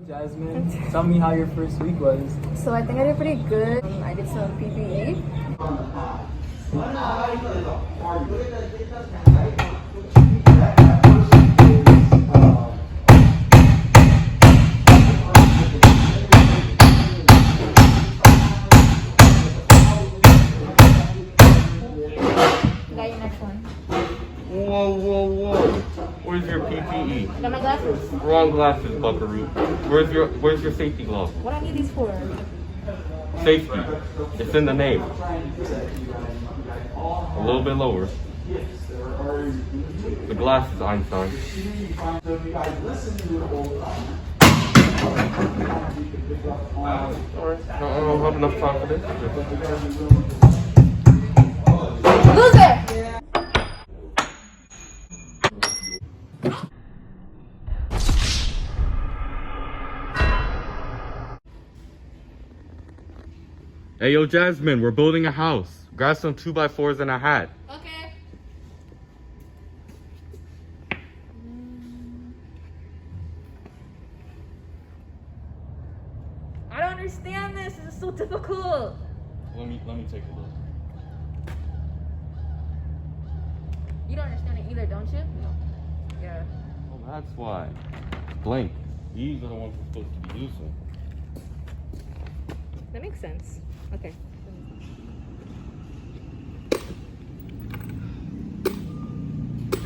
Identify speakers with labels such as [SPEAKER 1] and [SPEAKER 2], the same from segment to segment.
[SPEAKER 1] Jasmine, tell me how your first week was.
[SPEAKER 2] So I think I did pretty good. I did some PPE. Got your next one.
[SPEAKER 3] Whoa, whoa, whoa. Where's your PPE?
[SPEAKER 2] Got my glasses.
[SPEAKER 3] Wrong glasses, buckaroo. Where's your safety gloves?
[SPEAKER 2] What do I need these for?
[SPEAKER 3] Safety. It's in the name. A little bit lower. The glasses, Einstein. Alright, I don't have enough time for this.
[SPEAKER 2] Loser!
[SPEAKER 3] Hey, yo, Jasmine, we're building a house. Grab some 2x4s and a hat.
[SPEAKER 2] Okay. I don't understand this. This is so difficult.
[SPEAKER 3] Let me take a look.
[SPEAKER 2] You don't understand it either, don't you?
[SPEAKER 3] No.
[SPEAKER 2] Yeah.
[SPEAKER 3] Oh, that's why. Blank. These are the ones we're supposed to be using.
[SPEAKER 2] That makes sense. Okay.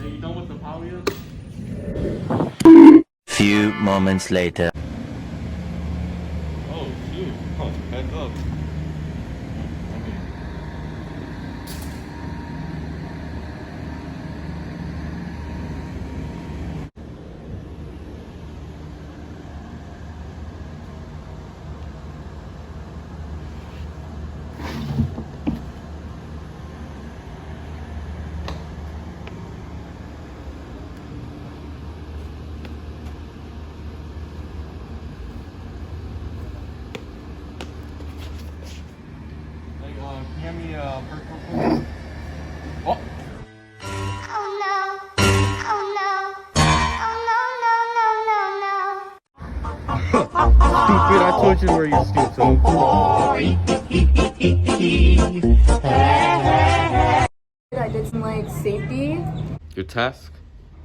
[SPEAKER 3] Hey, you done with the poly?
[SPEAKER 4] Few moments later.
[SPEAKER 3] Oh, shoot. Oh, heads up. Can you hand me a purple? Oh!
[SPEAKER 5] Oh no. Oh no. Oh no, no, no, no, no.
[SPEAKER 3] Stupid, I told you where you stupid.
[SPEAKER 2] I did some like safety.
[SPEAKER 3] Your task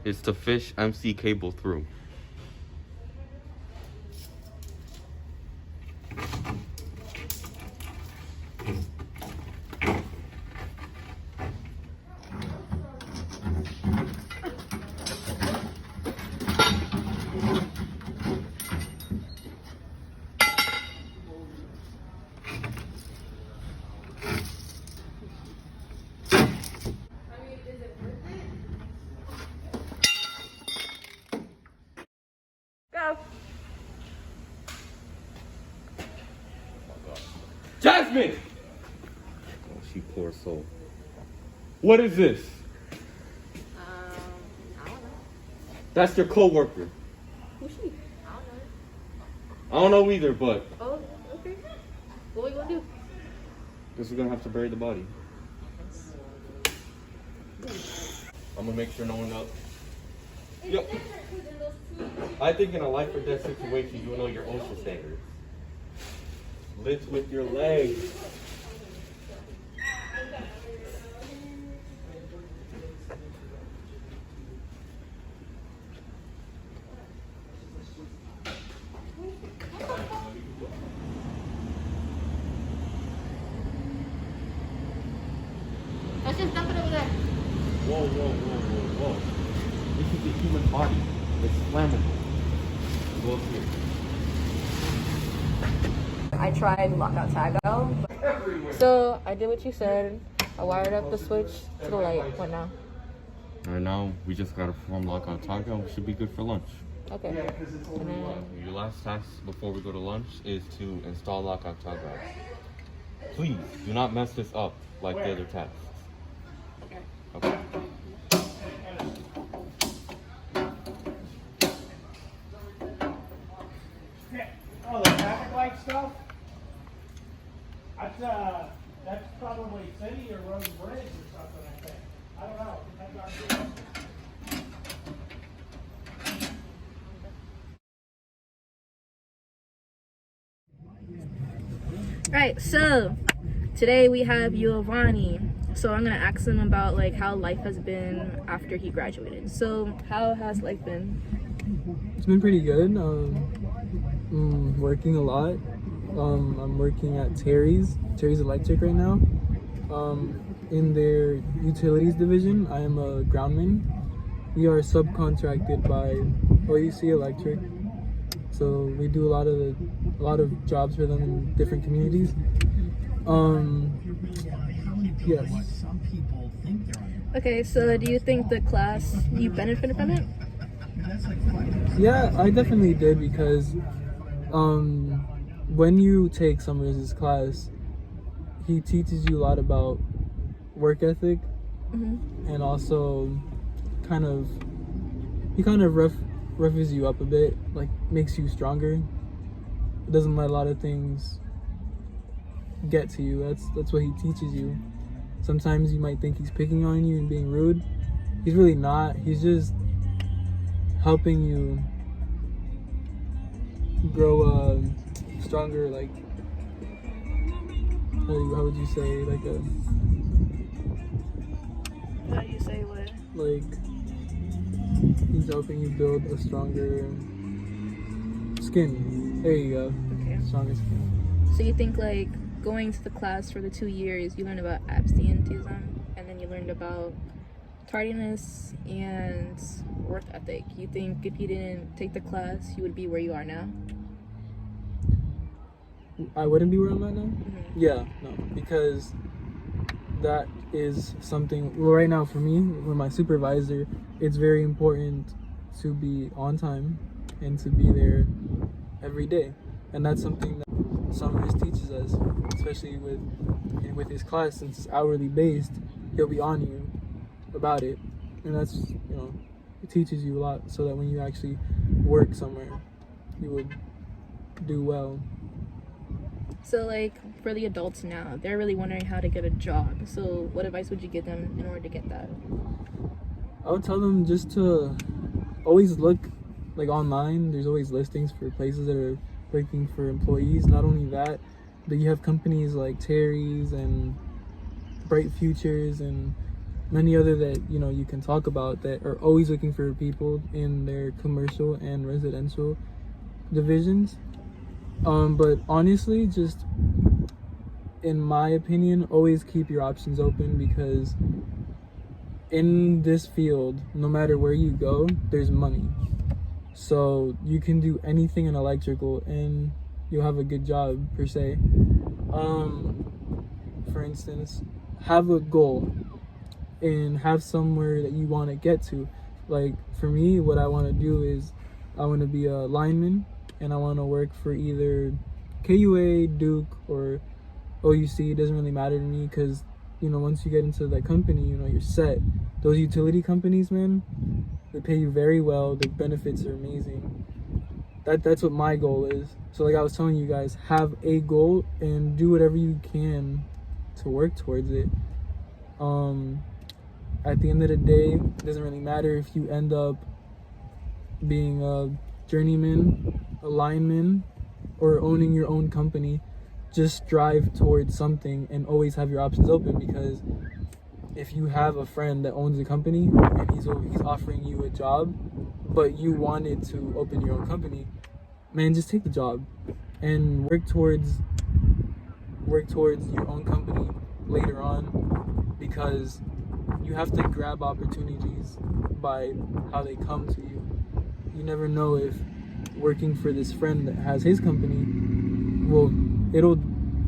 [SPEAKER 3] is to fish MC cable through.
[SPEAKER 2] Go.
[SPEAKER 3] Jasmine! Oh, she poor soul. What is this?
[SPEAKER 2] I don't know.
[SPEAKER 3] That's your co-worker.
[SPEAKER 2] Who's she? I don't know.
[SPEAKER 3] I don't know either, but
[SPEAKER 2] Oh, okay. What we gonna do?
[SPEAKER 3] guess we're gonna have to bury the body. I'm gonna make sure no one else. Yep. I think in a life or death situation, you know your OSHA standards. Lift with your legs.
[SPEAKER 2] Let's just dump it over there.
[SPEAKER 3] Whoa, whoa, whoa, whoa, whoa. This is the human body. It's flammable. Go up here.
[SPEAKER 2] I tried lockout tagout. So I did what you said. I wired up the switch to the light. What now?
[SPEAKER 3] Right now, we just gotta perform lockout tagout. We should be good for lunch.
[SPEAKER 2] Okay. And then
[SPEAKER 3] Your last task before we go to lunch is to install lockout tagout. Please do not mess this up like the other tasks. Okay.
[SPEAKER 6] Oh, the traffic light stuff? That's probably city or road and bridge or something, I think. I don't know. Depends on who.
[SPEAKER 2] Right, so today we have Giovanni. So I'm gonna ask him about like how life has been after he graduated. So how has life been?
[SPEAKER 1] It's been pretty good. Working a lot. I'm working at Terry's Electric right now. In their utilities division, I am a groundman. We are subcontracted by OUC Electric, so we do a lot of jobs for them in different communities. Yes.
[SPEAKER 2] Okay, so do you think the class you benefited from it?
[SPEAKER 1] Yeah, I definitely did because when you take Summers' class, he teaches you a lot about work ethic, and also he kind of roughs you up a bit, like makes you stronger. Doesn't let a lot of things get to you. That's what he teaches you. Sometimes you might think he's picking on you and being rude. He's really not. He's just helping you grow stronger, like how would you say, like
[SPEAKER 2] How do you say what?
[SPEAKER 1] like he's helping you build a stronger skin. There you go.
[SPEAKER 2] Okay.
[SPEAKER 1] Stronger skin.
[SPEAKER 2] So you think like going to the class for the 2 years, you learned about abstinentism, and then you learned about tardiness and work ethic. You think if you didn't take the class, you would be where you are now?
[SPEAKER 1] I wouldn't be where I'm at now? Yeah, no, because that is something, well, right now for me, with my supervisor, it's very important to be on time and to be there every day. And that's something that Summers teaches us, especially with his class, since it's hourly based, he'll be on you about it. And that's, it teaches you a lot so that when you actually work somewhere, you would do well.
[SPEAKER 2] So like for the adults now, they're really wondering how to get a job. So what advice would you give them in order to get that?
[SPEAKER 1] I would tell them just to always look like online. There's always listings for places that are looking for employees. Not only that, but you have companies like Terry's and Bright Futures and many other that you can talk about that are always looking for people in their commercial and residential divisions. But honestly, just in my opinion, always keep your options open, because in this field, no matter where you go, there's money. So you can do anything in electrical and you'll have a good job per se. For instance, have a goal and have somewhere that you want to get to. Like for me, what I want to do is I want to be a lineman, and I want to work for either KUA, Duke, or OUC. It doesn't really matter to me, because once you get into that company, you're set. Those utility companies, man, they pay you very well. The benefits are amazing. That's what my goal is. So like I was telling you guys, have a goal and do whatever you can to work towards it. At the end of the day, it doesn't really matter if you end up being a journeyman, a lineman, or owning your own company. Just strive towards something and always have your options open, because if you have a friend that owns a company and he's offering you a job, but you wanted to open your own company, man, just take the job and work towards your own company later on, because you have to grab opportunities by how they come to you. You never know if working for this friend that has his company, it'll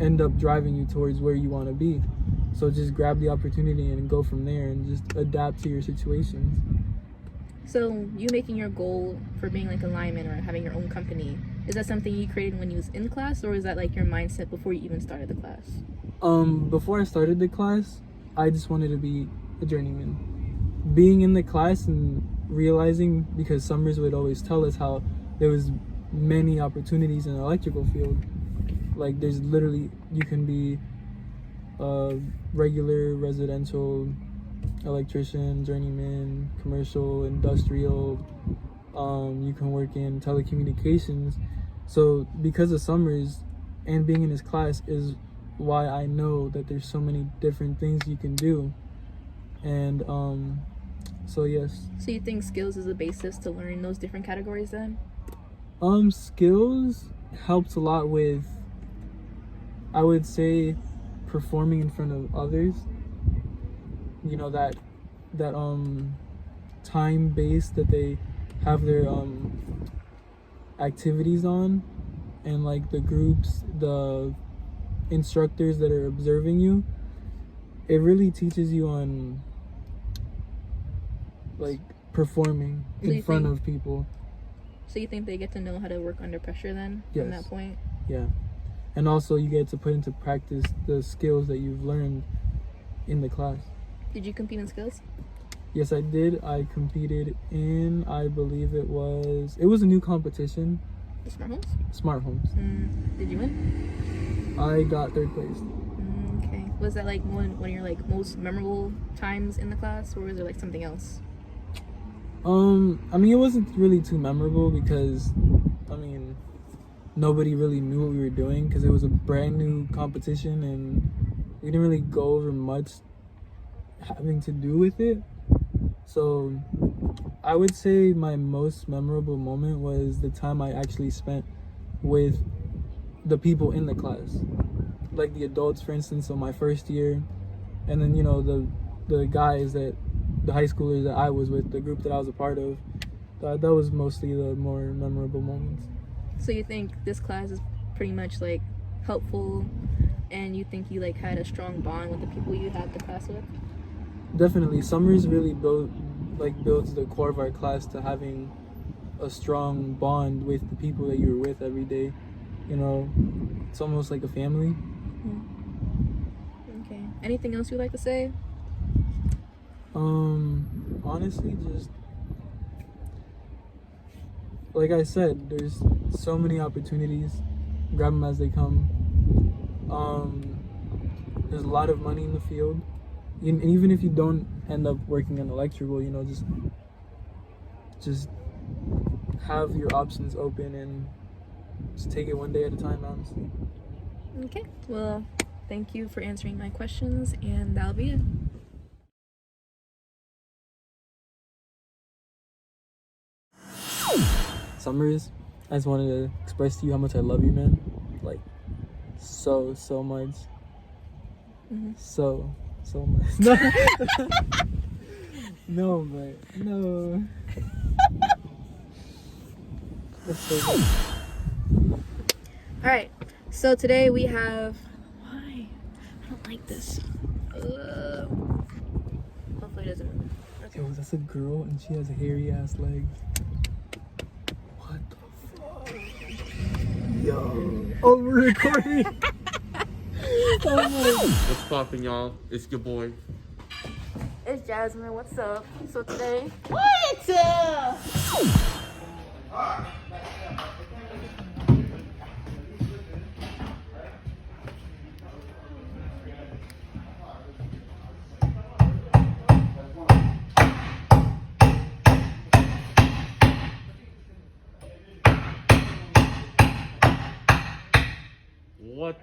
[SPEAKER 1] end up driving you towards where you want to be. So just grab the opportunity and go from there, and just adapt to your situations.
[SPEAKER 2] So you making your goal for being like a lineman or having your own company, is that something you created when you was in class, or is that like your mindset before you even started the class?
[SPEAKER 1] Before I started the class, I just wanted to be a journeyman. Being in the class and realizing, because Summers would always tell us how there was many opportunities in the electrical field. Like there's literally, you can be a regular residential electrician, journeyman, commercial, industrial. You can work in telecommunications. So because of Summers, and being in his class is why I know that there's so many different things you can do. And so yes.
[SPEAKER 2] So you think skills is the basis to learn those different categories then?
[SPEAKER 1] Skills helps a lot with, I would say, performing in front of others. You know, that time base that they have their activities on, and like the groups, the instructors that are observing you. It really teaches you on like performing in front of people.
[SPEAKER 2] So you think they get to know how to work under pressure then? From that point?
[SPEAKER 1] Yeah. And also you get to put into practice the skills that you've learned in the class.
[SPEAKER 2] Did you compete in skills?
[SPEAKER 1] Yes, I did. I competed in, I believe it was a new competition.
[SPEAKER 2] The Smart Homes?
[SPEAKER 1] Smart Homes.
[SPEAKER 2] Did you win?
[SPEAKER 1] I got 3rd place.
[SPEAKER 2] Okay. Was that like one of your like most memorable times in the class, or was it like something else?
[SPEAKER 1] I mean, it wasn't really too memorable because, I mean, nobody really knew what we were doing because it was a brand new competition and we didn't really go over much having to do with it. So I would say my most memorable moment was the time I actually spent with the people in the class, like the adults, for instance, on my first year, and then, you know, the guys that, the high schoolers that I was with, the group that I was a part of. That was mostly the more memorable moments.
[SPEAKER 2] So you think this class is pretty much like helpful, and you think you like had a strong bond with the people you had the class with?
[SPEAKER 1] Definitely. Summers really builds the core of our class to having a strong bond with the people that you were with every day. You know, it's almost like a family.
[SPEAKER 2] Okay. Anything else you'd like to say?
[SPEAKER 1] Honestly, just like I said, there's so many opportunities. Grab them as they come. There's a lot of money in the field. And even if you don't end up working in electrical, you know, just have your options open and just take it one day at a time, honestly.
[SPEAKER 2] Okay. Well, thank you for answering my questions, and that'll be it.
[SPEAKER 1] Summers, I just wanted to express to you how much I love you, man. Like, so much. So much. No, but no. That's so good.
[SPEAKER 2] Alright, so today we have... Why? I don't like this. Hopefully it doesn't move. Okay.
[SPEAKER 1] Yo, that's a girl and she has hairy ass legs. What the fuck? Yo. Oh, we're recording. Oh my.
[SPEAKER 3] What's poppin', y'all? It's your boy.
[SPEAKER 2] It's Jasmine, what's up? So today...
[SPEAKER 3] What?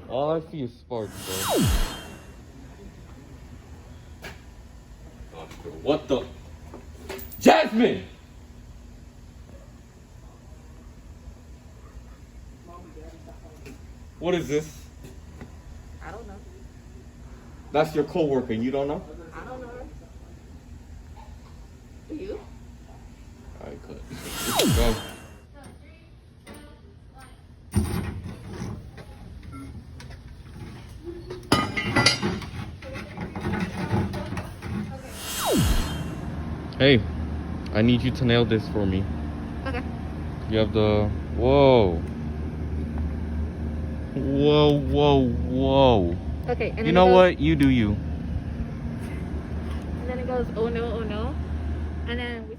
[SPEAKER 3] All I see is sparks, bro. What the? Jasmine! What is this?
[SPEAKER 2] I don't know.
[SPEAKER 3] That's your coworker and you don't know?
[SPEAKER 2] I don't know. Do you?
[SPEAKER 3] Alright, cut. Go. Hey, I need you to nail this for me.
[SPEAKER 2] Okay.
[SPEAKER 3] You have the... Whoa. Whoa.
[SPEAKER 2] Okay, and then
[SPEAKER 3] You know what? You do you.
[SPEAKER 2] And then it goes, oh no, oh no. And then